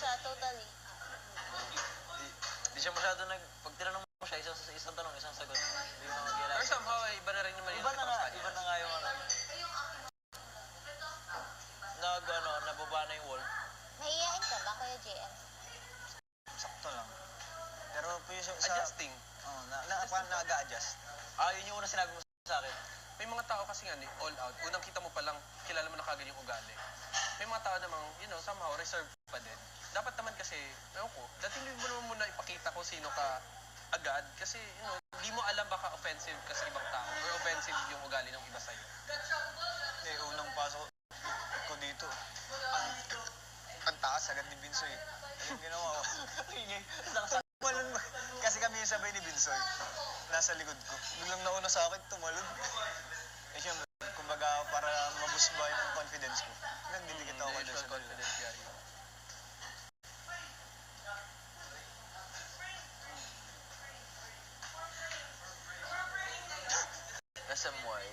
siya, totally. Di siya masyado pag tinanong mo siya, isang tanong, isang sagot. Hindi mo mag-iala. Pero somehow, iba na rin naman yung Iba na nga yung ano. Nababa na yung wall. Nahihiyain ka ba, Kuya JM? Sakto lang. Pero sa... Adjusting. Oo, nag-a-adjust. Yun yung una sinabi mo sa akin. May mga tao kasi nga, all out. Unang kita mo pa lang, kilala mo na kagad yung ugali. May mga tao namang, somehow, reserved pa din. Dapat naman kasi, ewan ko, dating mo naman muna ipakita kung sino ka agad. Kasi, hindi mo alam baka offensive ka sa ibang tao or offensive yung ugali ng iba sa'yo. Unang pasok ko dito, ang taas agad ni Binsoy. Ayun ginawa ko. Tumalon ba? Kasi kami yung sabay ni Binsoy. Nasa likod ko. Biglang nauna sa akin, tumalon. Siyempre, kumbaga para maboost ba yung confidence ko. Nagdidikit ako doon sa Confidence guy. SMY,